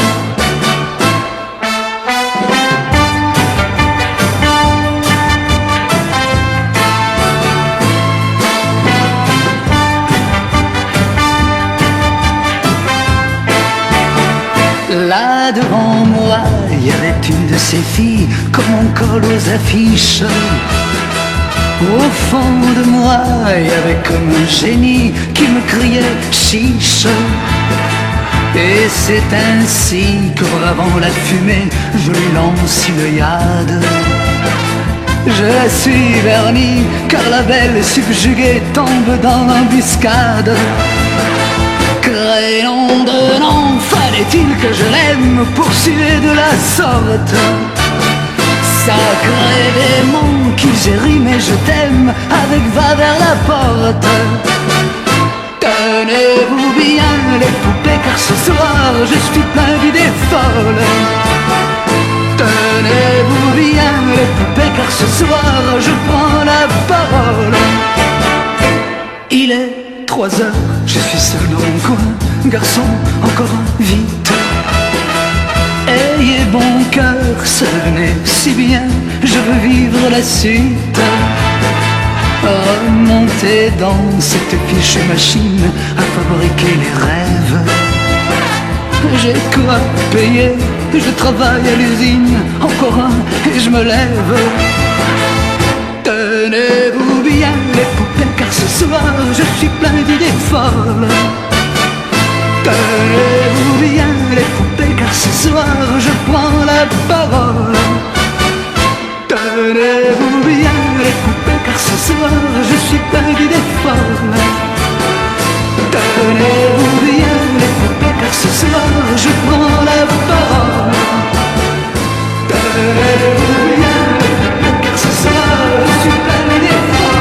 E: Là devant moi, il y avait une de ces filles comme on colle aux affiches. Au fond de moi, il y avait comme un génie qui me criait chiche. Et c'est ainsi que bravant la fumée, je lui lance une œillade. Je la suis vernie, car la belle subjuguée tombe dans l'embuscade. Crénom de nom, fallait-il que je l'aime pour suer de la sorte? Sacré démon qui j'ai rimé je t'aime avec va vers la porte. Tenez-vous bien les poupées car ce soir je suis plein d'idées folles. Tenez-vous bien les poupées car ce soir je prends la parole. Il est 3 heures, je suis seul dans mon coin. Garçon, encore vite. Ayez bon cœur, ça venait si bien, je veux vivre la suite. Remonter dans cette fichue machine à fabriquer les rêves. J'ai quoi payer, je travaille à l'usine, encore un et je me lève. Tenez-vous bien les poupées car ce soir je suis plein d'idées folles. Tenez-vous bien les poupées car ce soir je prends la parole. Tenez-vous bien les poupées car ce soir je suis plein d'idées folles. Tenez-vous bien les poupées car ce soir je prends la parole. Tenez-vous bien les poupées car ce soir je suis plein d'idées folles.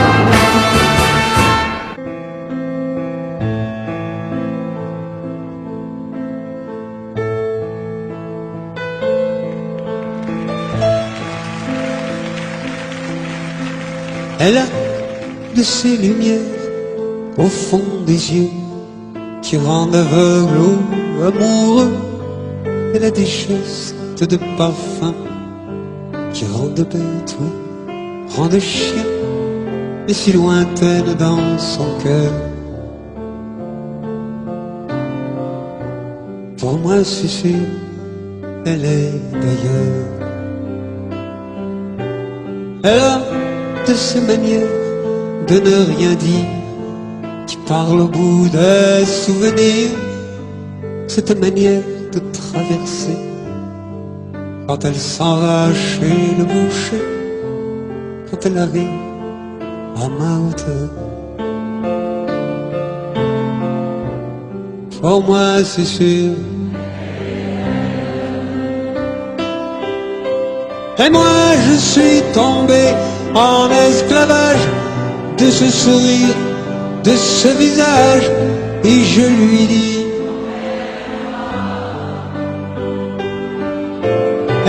N: Elle a de ces lumières au fond des yeux qui rendent aveugle ou amoureux. Elle a des gestes de parfum qui rendent bête ou rendent chien, mais si lointaine dans son cœur. Pour moi c'est sûr, elle est d'ailleurs. Elle a de ces manières de ne rien dire qui parle au bout des souvenirs. Cette manière de traverser quand elle s'en va chez le boucher, quand elle arrive à ma hauteur. Pour moi c'est sûr. Et moi je suis tombé en esclavage de ce sourire, de ce visage, et je lui dis: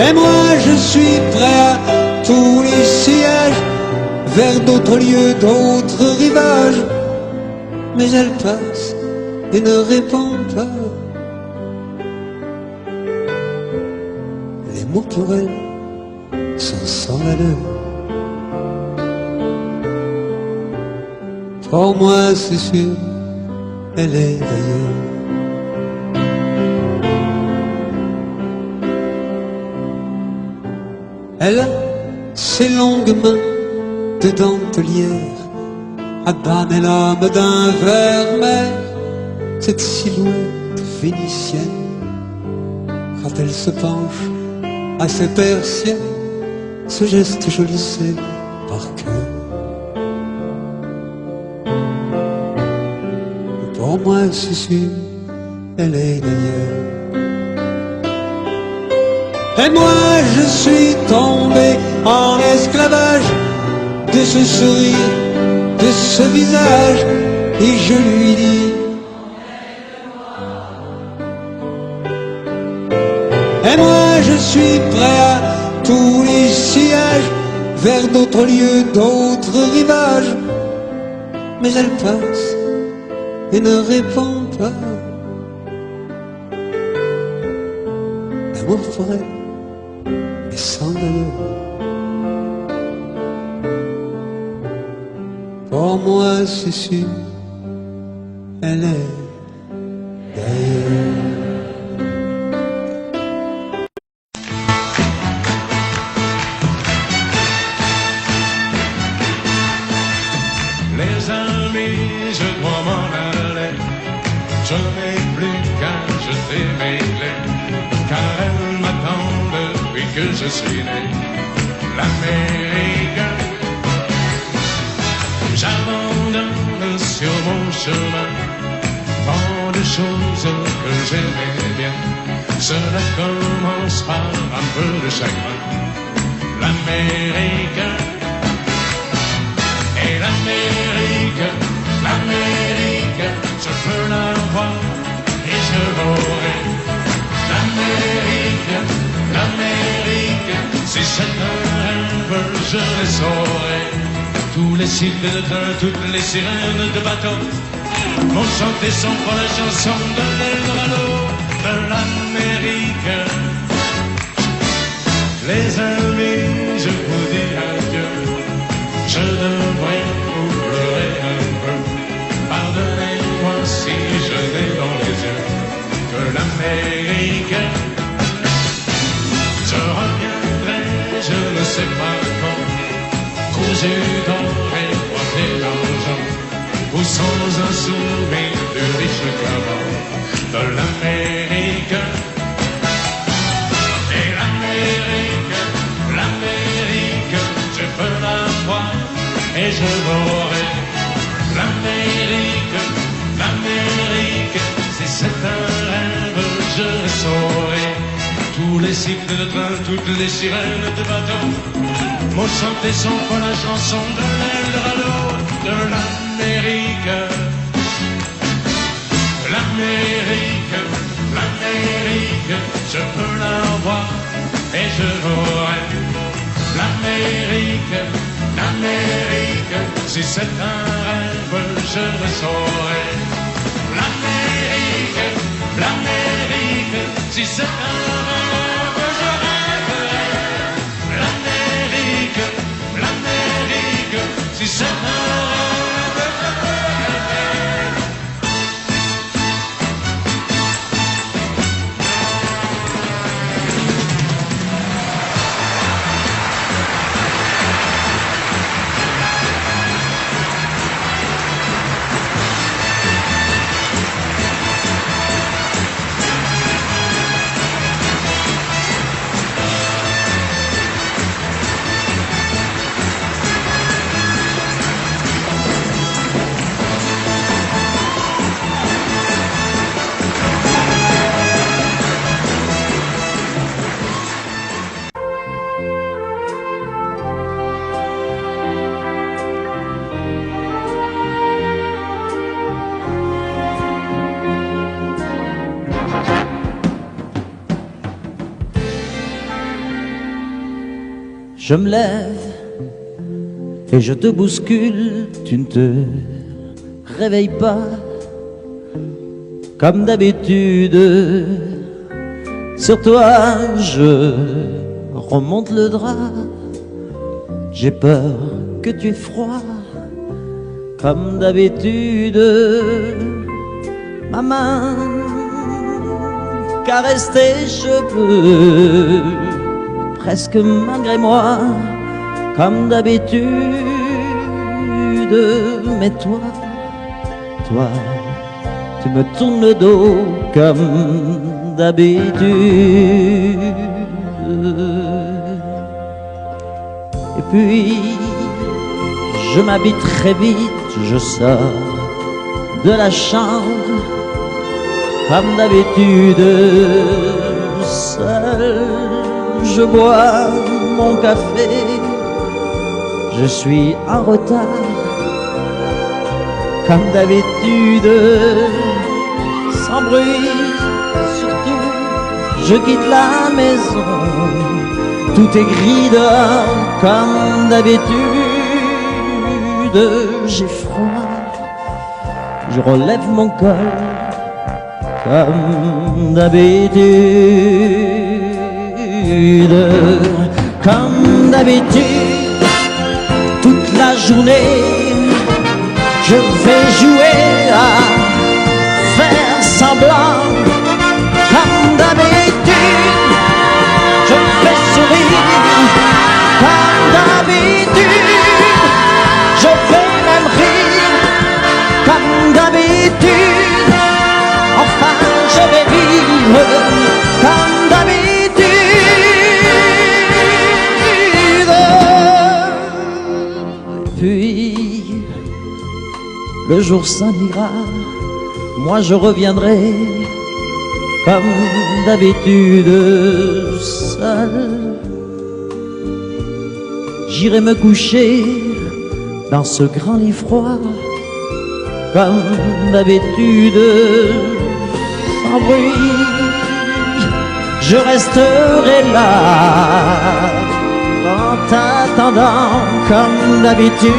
N: et moi je suis prêt à tous les sillages, vers d'autres lieux, d'autres rivages. Mais elle passe et ne répond pas. Les mots pour elle sont sans valeur. Pour moi c'est sûr, elle est d'ailleurs. Elle a ses longues mains de dentelière à banner l'âme d'un vermeil. Cette silhouette vénitienne, quand elle se penche à ses persiennes, ce geste je le sais par cœur. pour moi c'est sûr, elle est d'ailleurs. Et moi je suis tombé en esclavage de ce sourire, de ce visage, et je lui dis: et moi je suis prêt à tous les sillages, vers d'autres lieux, d'autres rivages. Mais elle passe et ne répond pas. L'amour pour elle est sans valeur. Pour moi c'est sûr, elle est d'ailleurs.
G: Les amis, je dois m'en aller. Je n'ai plus qu'à jeter mes clés, car elles m'attendent depuis que je suis né. L'Amérique, j'abandonne sur mon chemin tant de choses que j'aimais bien. Cela commence par un peu de chagrin. L'Amérique, et l'Amérique, l'Amérique, je veux la voir et je l'aurai. L'Amérique, l'Amérique, si c'est un rêve, je le saurai. Tous les cycles de train, toutes les sirènes de bateau vont chanter son pour la chanson de l'Eldorado de l'Amérique. Les amis, je vous dis adieu. Je devrais vous pleurer un peu. Pardonnez-moi si je n'ai dans les yeux que l'Amérique. Je reviendrai, je ne sais pas quand, cousu d'or et coiffé d'argent, ou sans un souvenir du riche caban de l'Amérique. Et l'Amérique, l'Amérique, je peux la voir et je l'aurai. L'Amérique, l'Amérique, si c'est un rêve, je le saurai. Tous les cycles de train, toutes les sirènes de bateau m'ont chanté son pour la chanson de l'Eldorado de l'Amérique. L'Amérique, l'Amérique, je peux la voir et je l'aurai. L'Amérique, l'Amérique, si c'est un rêve, je le saurai. L'Amérique, l'Amérique, si c'est un rêve, je rêverai. L'Amérique, l'Amérique, si c'est un rêve, je rêverai.
O: Je me lève et je te bouscule, tu ne te réveilles pas comme d'habitude. Sur toi je remonte le drap, j'ai peur que tu aies froid comme d'habitude. Ma main caresse tes cheveux, presque malgré moi, comme d'habitude. Mais toi, tu me tournes le dos comme d'habitude. Et puis, je m'habille très vite, je sors de la chambre, comme d'habitude, seul, je bois mon café, je suis en retard, comme d'habitude, sans bruit, surtout, je quitte la maison, tout est gris dehors, comme d'habitude, j'ai froid, je relève mon col, comme d'habitude, comme d'habitude, toute la journée, je vais jouer à faire semblant, comme d'habitude, je fais sourire, comme d'habitude, je vais même rire, comme d'habitude, enfin je vais vivre, comme d'habitude. Puis le jour s'en ira, moi je reviendrai comme d'habitude seul. J'irai me coucher dans ce grand lit froid, comme d'habitude, sans bruit. Je resterai là, en t'attendant, comme d'habitude.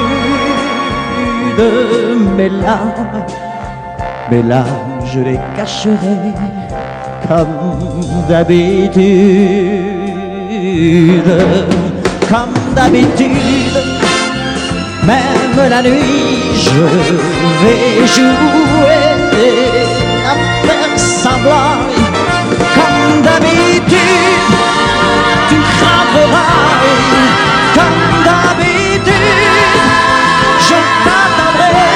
O: Mes larmes, je les cacherai, comme d'habitude. Comme d'habitude, même la nuit, je vais jouer à faire semblant. Comme d'habitude, tu craqueras. Comme d'habitude, je t'attendrai.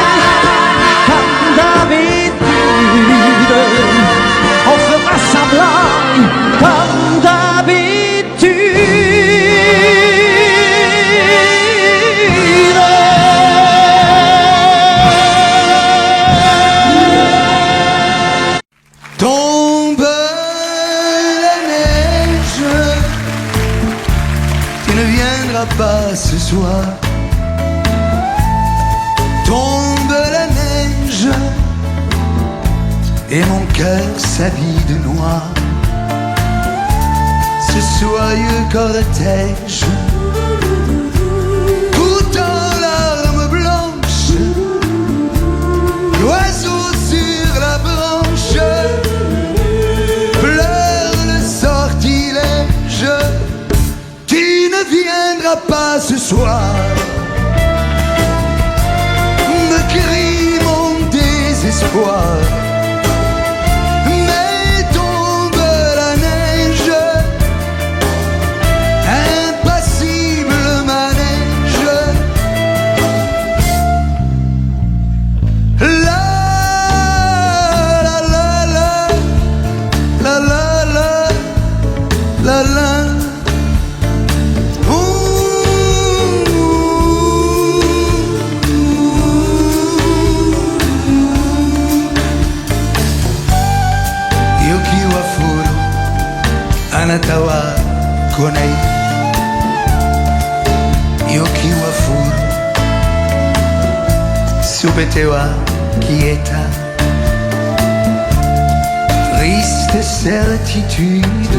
O: Comme d'habitude, on fera semblant. Comme d'habitude.
E: Pas ce soir, tombe la neige et mon cœur s'habille de noir. Ce soyeux cortège, tout en larmes blanches, l'oiseau sur la branche pleure le sortilège. Tu ne viendras pas ce soir, me crie mon désespoir. Mais tombe la neige, impassible manège. La la la la la la la la la. Anatawa konei yokiwa furu subetewa quieta. Triste certitude,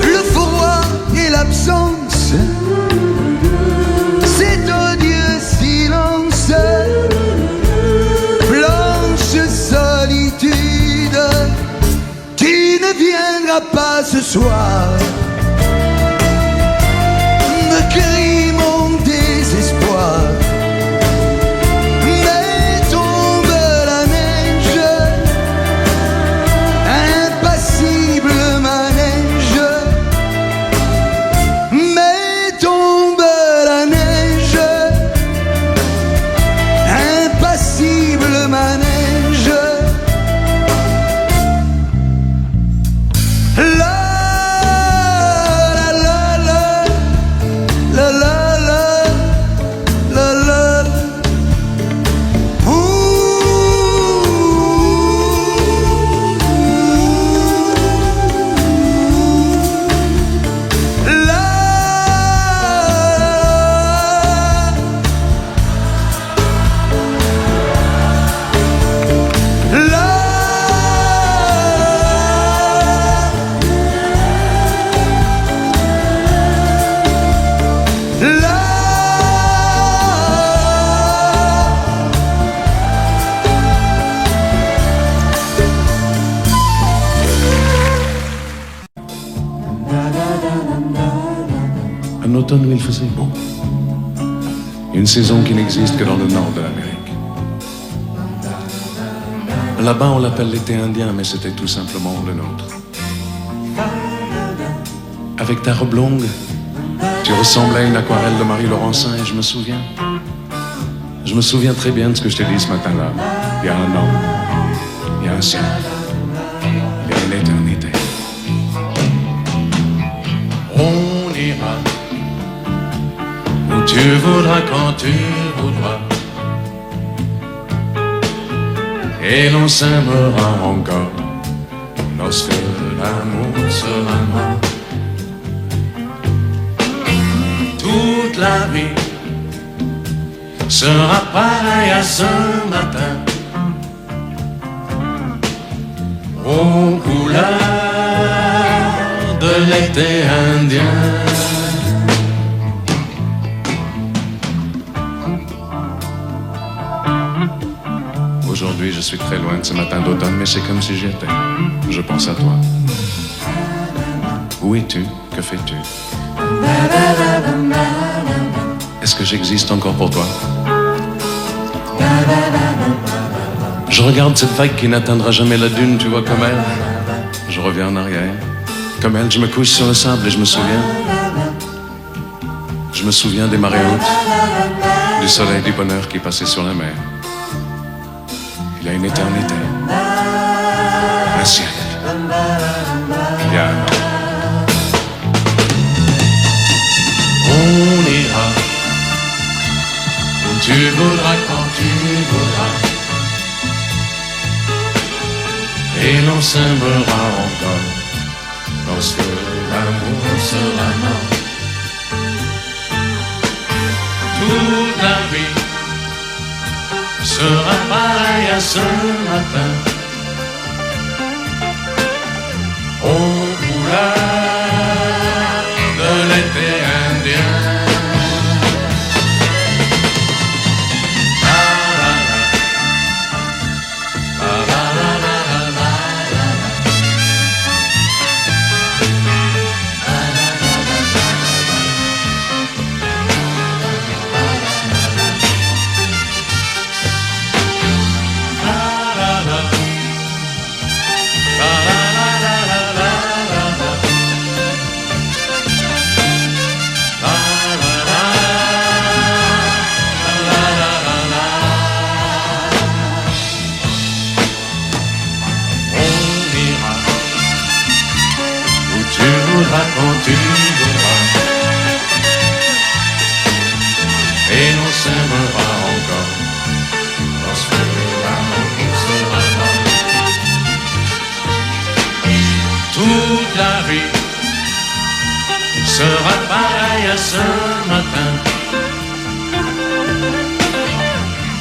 E: le froid et l'absence, cet odieux silence, blanche solitude. Tu ne viendras pas ce soir, me crie mon désespoir. Mais tombe la neige, impassible manège. Mais tombe la neige, impassible manège. La
G: automne où il faisait beau. Une saison qui n'existe que dans le nord de l'Amérique. Là-bas, on l'appelle l'été indien, mais c'était tout simplement le nôtre. Avec ta robe longue, tu ressemblais à une aquarelle de Marie Laurencin et je me souviens très bien de ce que je t'ai dit ce matin-là. Il y a un an, il y a un siècle, il y a une éternité. On ira où tu voudras quand tu voudras. Et l'on s'aimera encore lorsque l'amour sera mort. Toute la vie sera pareille à ce matin, aux couleurs de l'été indien. Aujourd'hui, je suis très loin de ce matin d'automne, mais c'est comme si j'y étais. Je pense à toi. Où es-tu? Que fais-tu? Est-ce que j'existe encore pour toi? Je regarde cette vague qui n'atteindra jamais la dune, tu vois, comme elle. Je reviens en arrière. Comme elle, je me couche sur le sable et je me souviens. Je me souviens des marées hautes, du soleil, du bonheur qui passait sur la mer. Il y a une éternité, un siècle, il y a un an. On ira où tu voudras quand tu voudras. Et l'on s'aimera encore lorsque l'amour sera mort. Toute la vie sera pareil à ce matin, aux couleurs de l'été indien. Quand tu voudras, et l'on s'aimera encore lorsque l'amour sera mort. Toute la vie sera pareille à ce matin,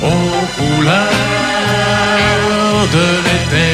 G: aux couleurs de l'été.